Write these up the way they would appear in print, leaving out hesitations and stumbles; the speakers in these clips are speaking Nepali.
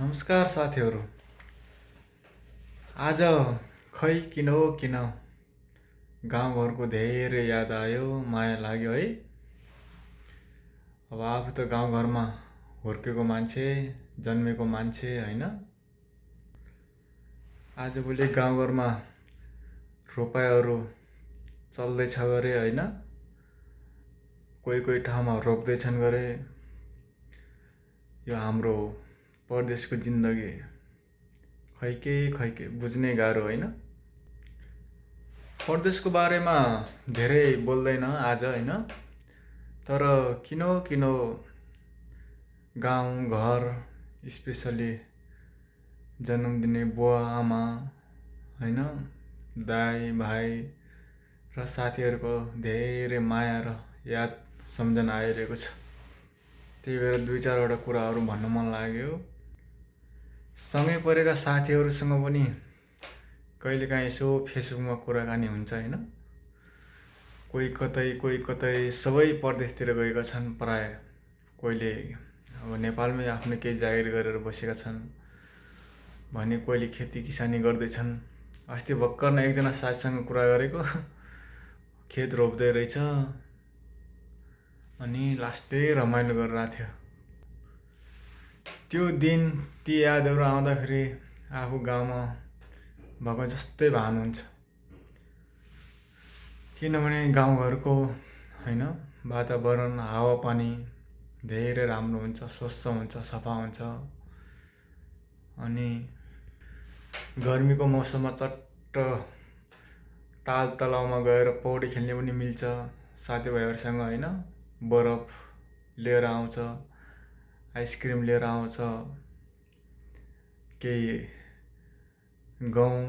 नमस्कार साथीहरू। आज खै किन गाउँघरको धेरै याद आयो, माया लाग्यो है। अब आफू त गाउँघरमा हुर्केको मान्छे, जन्मेको मान्छे होइन। आजभोलि गाउँघरमा रोपाइँहरू चल्दैछ गरे होइन। कोही ठाउँमा रोप्दैछन् गरे। यो हाम्रो परदेशको जिन्दगी खैके बुझ्ने गाह्रो होइन। परदेशको बारेमा धेरै बोल्दैन आज होइन। तर किन गाउँ घर स्पेसली जन्म दिने बुवा आमा होइन, दाइ भाइ र साथीहरूको धेरै माया र याद सम्झना आइरहेको छ। त्यही भएर दुई चारवटा कुराहरू भन्न मन लाग्यो। सँगै परेका साथीहरूसँग पनि कहिलेकाहीँ यसो फेसबुकमा कुराकानी हुन्छ होइन। कोही कतै सबै परदेशतिर गएका छन् प्राय। कोहीले अब नेपालमै आफ्नो केही जागिर गरेर बसेका छन् भने कोहीले खेती किसानी गर्दैछन्। अस्ति भर्खर एकजना साथीसँग कुरा गरेको, खेत रोप्दै रहेछ अनि लास्टै रमाइलो गरिरहेको थियो। त्यो दिन ती यादहरू आउँदाखेरि आफू गाउँमा भएको जस्तै भान हुन्छ। किनभने गाउँघरको होइन वातावरण हावापानी धेरै राम्रो हुन्छ, स्वच्छ हुन्छ, सफा हुन्छ। अनि गर्मीको मौसममा चट्ट ताल तलाउमा गएर पौडी खेल्ने पनि मिल्छ साथीभाइहरूसँग होइन। बरफ लिएर आउँछ, आइसक्रिम लिएर आउँछ, केही गहुँ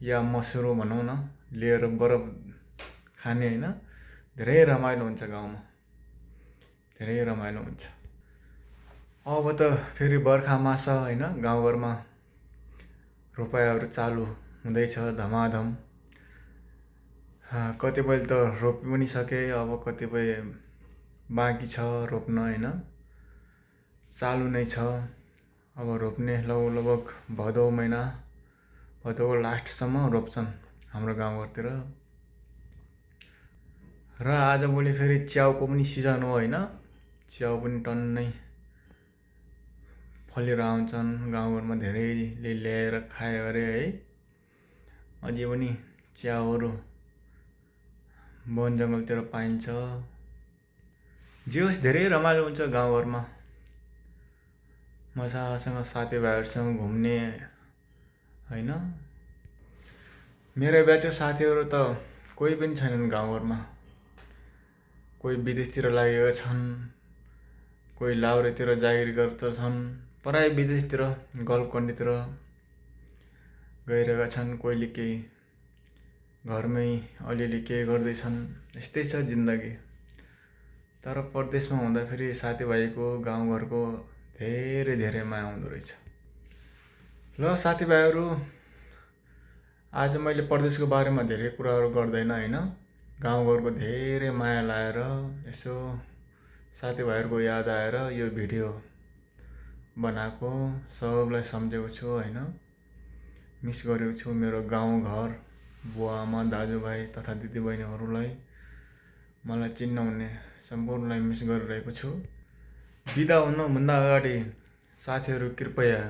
या मसुरो भनौँ न लिएर बरफ खाने होइन। धेरै रमाइलो हुन्छ गाउँमा, धेरै रमाइलो हुन्छ। अब त फेरि बर्खा मास होइन, गाउँघरमा रोपाइँहरू चालु हुँदैछ धमाधम। कतिपय त रोपि पनि सके, अब कतिपय बाँकी छ रोप्न होइन। चालु नै छ। अब रोप्ने लगभग भदौ महिना, भदौको लास्टसम्म रोप्छन् हाम्रो गाउँघरतिर। र आजभोलि फेरि च्याउको पनि सिजन हो होइन। च्याउ पनि टन्नै फलेर आउँछन्। गाउँघरमा धेरैले ल्याएर खायो अरे है। अझै पनि च्याउहरू वन जङ्गलतिर पाइन्छ। जे होस् धेरै रमाइलो हुन्छ गाउँघरमा। मजासँग साथीभाइहरूसँग घुम्ने होइन। मेरो ब्याचका साथीहरू त कोही पनि छैनन् गाउँघरमा। कोही विदेशतिर लागेका छन्, कोही लाहुरेतिर जागिर गर्दछन्, प्राय विदेशतिर गल्फ कन्ट्रीतिर गइरहेका छन्। कोहीले केही घरमै अलिअलि केही गर्दैछन्। यस्तै छ जिन्दगी। तर परदेशमा हुँदाखेरि साथीभाइको गाउँघरको धेरै माया हुँदो रहेछ। ल साथीभाइहरू, आज मैले परदेशको बारेमा धेरै कुराहरू गर्दैन होइन। गाउँघरको धेरै माया लाएर यसो साथीभाइहरूको याद आएर यो भिडियो बनाएको। सबलाई सम्झेको छु होइन। मिस गरेको छु मेरो गाउँघर, बुवा आमा, दाजुभाइ तथा दिदीबहिनीहरूलाई। मलाई चिन्नुहुने सम्पूर्णलाई मिस गरिरहेको छु। बिदा हुनुभन्दा अगाडि साथीहरू कृपया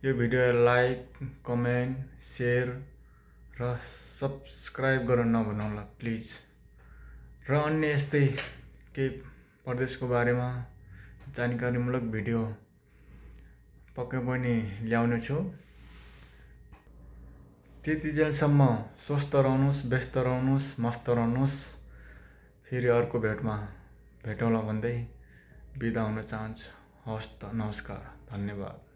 यो भिडियोलाई लाइक, कमेन्ट, सेयर र सब्सक्राइब गर्न नभुल्नुहोला प्लिज। र अन्य यस्तै केही परदेशको बारेमा जानकारीमूलक भिडियो पक्कै पनि ल्याउने छु। त्यतिजेलसम्म स्वस्थ रहनुहोस्, व्यस्त रहनुहोस्, मस्त रहनुहोस्। फेरि अर्को भेटमा भेटौँला भन्दै बिदा हुन चाहन्छु। हवस् त, नमस्कार, धन्यवाद।